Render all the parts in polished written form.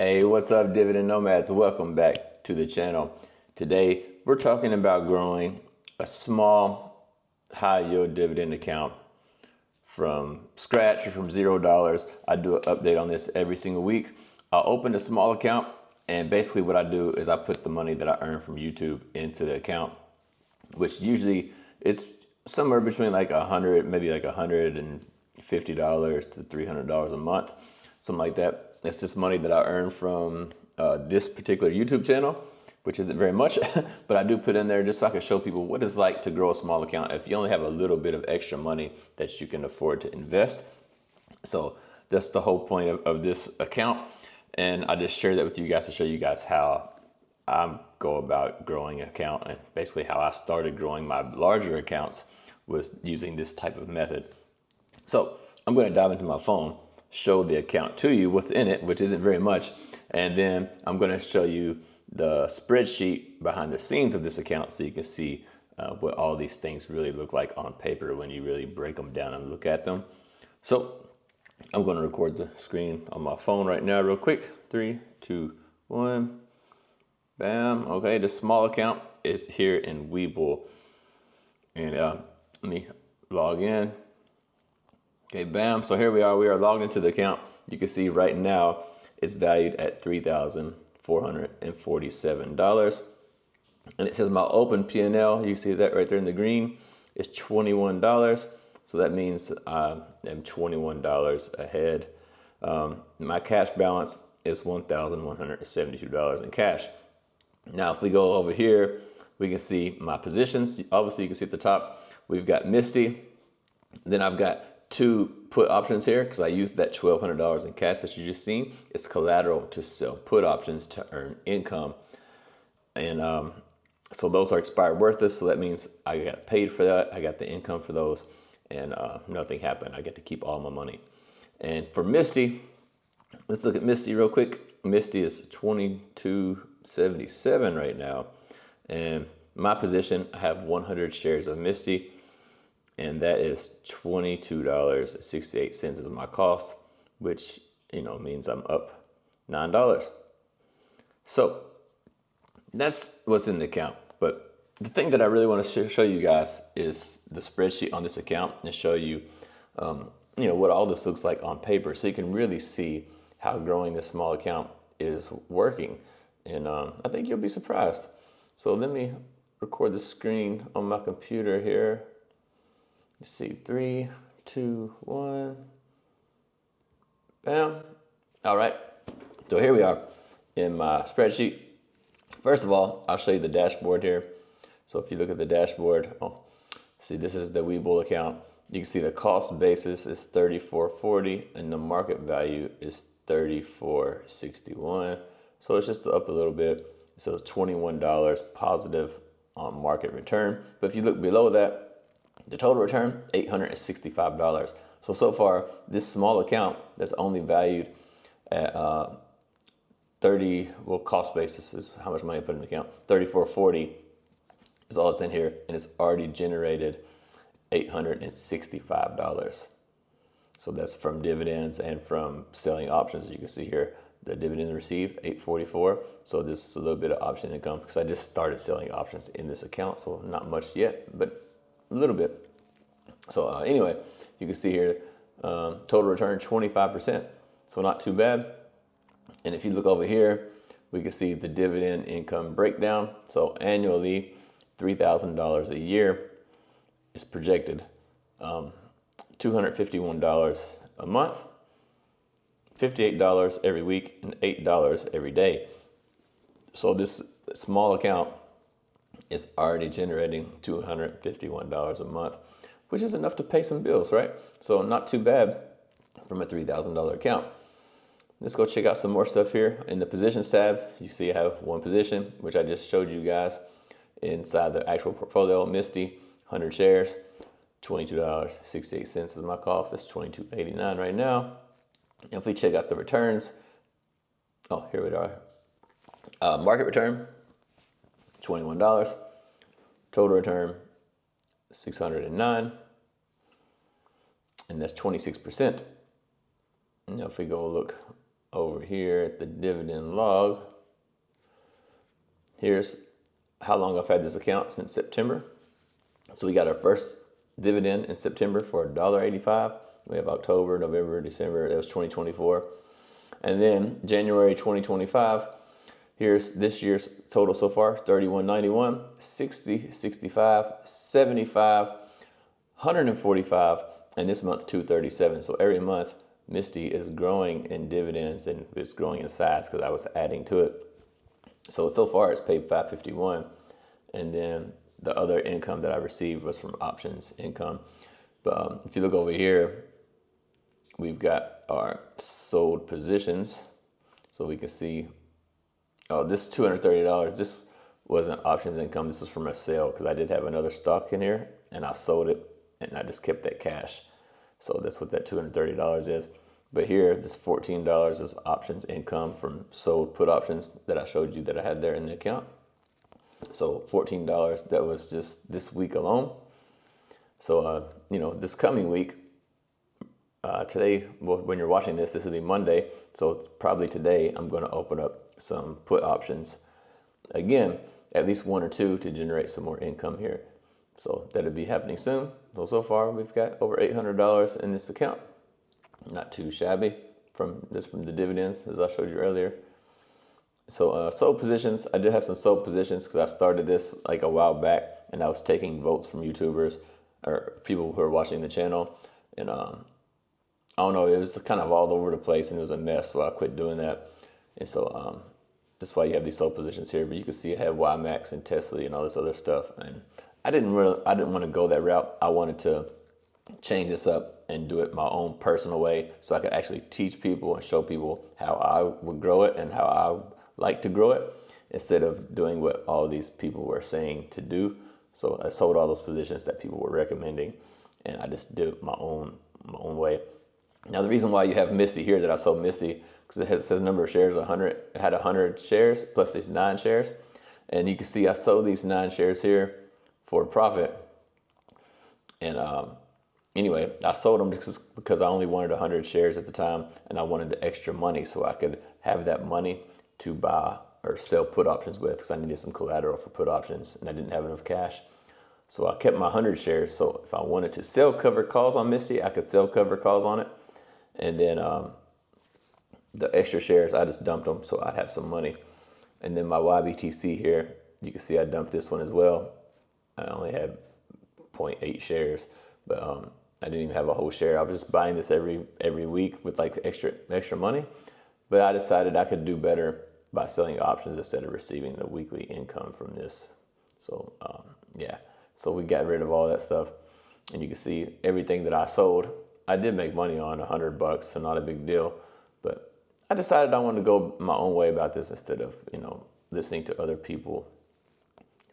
Hey, what's up, Dividend Nomads? Welcome back to the channel. Today, we're talking about growing a small, high-yield dividend account from scratch or from $0. I do an update on this every single week. I'll open a small account, and basically what I do is I put the money that I earn from YouTube into the account, which usually it's somewhere between like maybe like $150 to $300 a month, something like that. It's just money that I earn from this particular YouTube channel, which isn't very much, but I do put in there just so I can show people what it's like to grow a small account if you only have a little bit of extra money that you can afford to invest. So that's the whole point of this account. And I just share that with you guys to show you guys how I go about growing an account, and basically how I started growing my larger accounts was using this type of method. So I'm going to dive into my phone, show the account to you, what's in it, which isn't very much, and then I'm going to show you the spreadsheet behind the scenes of this account so you can see what all these things really look like on paper when you really break them down and look at them. So I'm going to record the screen on my phone right now real quick. 3, 2, 1. Bam. Okay, the small account is here in Webull. And let me log in. Okay, bam. So here we are. We are logged into the account. You can see right now it's valued at $3,447. And it says my open P&L, you see that right there in the green, is $21. So that means I am $21 ahead. My cash balance is $1,172 in cash. Now, if we go over here, we can see my positions. Obviously, you can see at the top, we've got Misty. Then I've got 2 put options here because I used that $1,200 in cash that you just seen. It's collateral to sell put options to earn income. And so those are expired worthless. So that means I got paid for that. I got the income for those, and nothing happened. I get to keep all my money. And for Misty, let's look at Misty real quick. Misty is $22.77 right now. And my position, I have 100 shares of Misty, and that is $22.68 is my cost, which means I'm up $9. So that's what's in the account. But the thing that I really want to show you guys is the spreadsheet on this account and show you, what all this looks like on paper, so you can really see how growing this small account is working. And I think you'll be surprised. So let me record the screen on my computer here. You see, 3, 2, 1. Bam. All right. So here we are in my spreadsheet. First of all, I'll show you the dashboard here. So if you look at the dashboard, see, this is the Webull account. You can see the cost basis is $34.40 and the market value is $34.61. So it's just up a little bit. So it's $21 positive on market return. But if you look below that, the total return, $865. So far, this small account that's only valued at cost basis is how much money I put in the account. $34.40 is all that's in here, and it's already generated $865. So that's from dividends and from selling options. You can see here the dividends received, $844. So this is a little bit of option income because I just started selling options in this account, so not much yet, but a little bit. So anyway, you can see here total return 25%, so not too bad. And if you look over here, we can see the dividend income breakdown. So annually, $3,000 a year is projected, $251 a month, $58 every week, and $8 every day. So this small account is already generating $251 a month, which is enough to pay some bills, right? So not too bad from a $3,000 account. Let's go check out some more stuff here. In the positions tab, you see I have 1 position, which I just showed you guys inside the actual portfolio. Misty, 100 shares, $22.68 is my cost. That's $22.89 right now. And if we check out the returns, here we are. Market return, $21. Total return, $609. And that's 26%. Now if we go look over here at the dividend log, here's how long I've had this account, since September. So we got our first dividend in September for $1.85. We have October, November, December, that was 2024. And then January 2025, here's this year's total so far: 31.91, 60, 65, 75, 145, and this month 237. So every month Misty is growing in dividends, and it's growing in size because I was adding to it. So far it's paid $551, and then the other income that I received was from options income. But if you look over here, we've got our sold positions, so we can see, oh, this $230, this wasn't options income. This was from a sale because I did have another stock in here and I sold it, and I just kept that cash. So that's what that $230 is. But here, this $14 is options income from sold put options that I showed you that I had there in the account. So $14, that was just this week alone. So, this coming week, today, well, when you're watching this, this will be Monday. So probably today, I'm going to open up some put options again, at least one or two, to generate some more income here. So that'll be happening soon. So far, we've got over $800 in this account. Not too shabby from the dividends, as I showed you earlier. So sold positions, I did have some sold positions because I started this like a while back, and I was taking votes from YouTubers or people who are watching the channel. And I don't know, it was kind of all over the place and it was a mess, so I quit doing that. And so that's why you have these sold positions here. But you can see I have YMAX and Tesla and all this other stuff. And I didn't want to go that route. I wanted to change this up and do it my own personal way, so I could actually teach people and show people how I would grow it and how I like to grow it, instead of doing what all these people were saying to do. So I sold all those positions that people were recommending, and I just did it my own way. Now the reason why you have Misty here, that I sold Misty, because it says number of shares 100. It had 100 shares plus these 9 shares, and you can see I sold these 9 shares here for a profit. And anyway, I sold them because I only wanted 100 shares at the time, and I wanted the extra money so I could have that money to buy or sell put options with, because I needed some collateral for put options and I didn't have enough cash. So I kept my 100 shares. So if I wanted to sell covered calls on Misty, I could sell covered calls on it. And then the extra shares, I just dumped them so I'd have some money. And then my YBTC here, you can see I dumped this one as well. I only had 0.8 shares, but I didn't even have a whole share. I was just buying this every week with like extra money. But I decided I could do better by selling options instead of receiving the weekly income from this. So yeah, so we got rid of all that stuff, and you can see everything that I sold, I did make money on, $100, so not a big deal. But I decided I wanted to go my own way about this instead of listening to other people.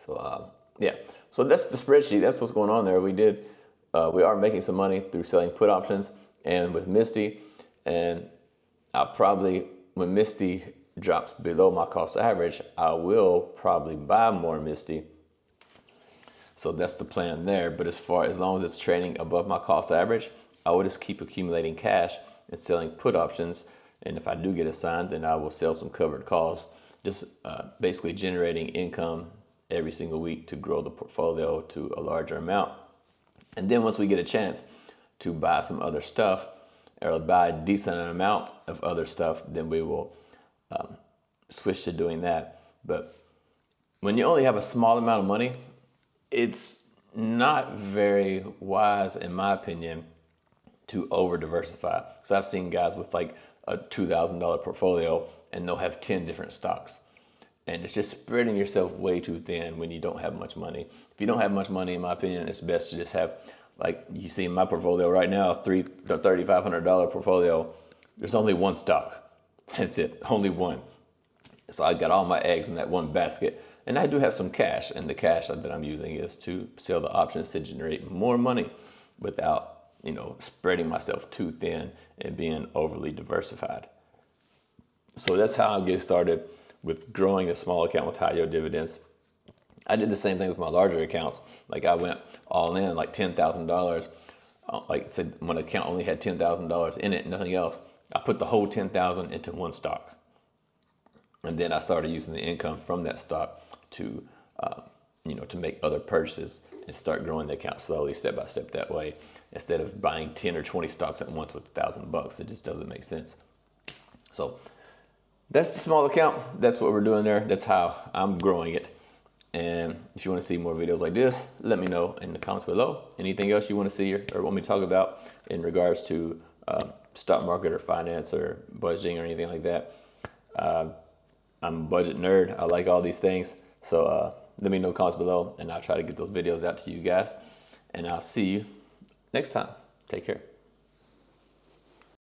So yeah, so that's the spreadsheet. That's what's going on there. We are making some money through selling put options and with Misty, and I'll probably, when Misty drops below my cost average, I will probably buy more Misty. So that's the plan there. But as long as it's trading above my cost average, I will just keep accumulating cash and selling put options. And if I do get assigned, then I will sell some covered calls, just basically generating income every single week to grow the portfolio to a larger amount. And then once we get a chance to buy some other stuff, or buy a decent amount of other stuff, then we will switch to doing that. But when you only have a small amount of money, it's not very wise, in my opinion, to over diversify. So I've seen guys with like a $2,000 portfolio and they'll have 10 different stocks. And it's just spreading yourself way too thin when you don't have much money. If you don't have much money, in my opinion, it's best to just have, like you see in my portfolio right now, $3,500 portfolio, there's only one stock. That's it, only one. So I got all my eggs in that one basket. And I do have some cash, and the cash that I'm using is to sell the options to generate more money without, spreading myself too thin and being overly diversified. So that's how I get started with growing a small account with high yield dividends. I did the same thing with my larger accounts. Like I went all in, like $10,000. Like said, when an account only had $10,000 in it, nothing else. I put the whole 10,000 into one stock. And then I started using the income from that stock to, to make other purchases and start growing the account slowly, step by step that way, instead of buying 10 or 20 stocks at once with $1,000. It just doesn't make sense. So that's the small account. That's what we're doing there. That's how I'm growing it. And if you want to see more videos like this, let me know in the comments below. Anything else you want to see or want me to talk about in regards to stock market or finance or budgeting or anything like that. I'm a budget nerd. I like all these things. So let me know in the comments below, and I'll try to get those videos out to you guys. And I'll see you next time. Take care.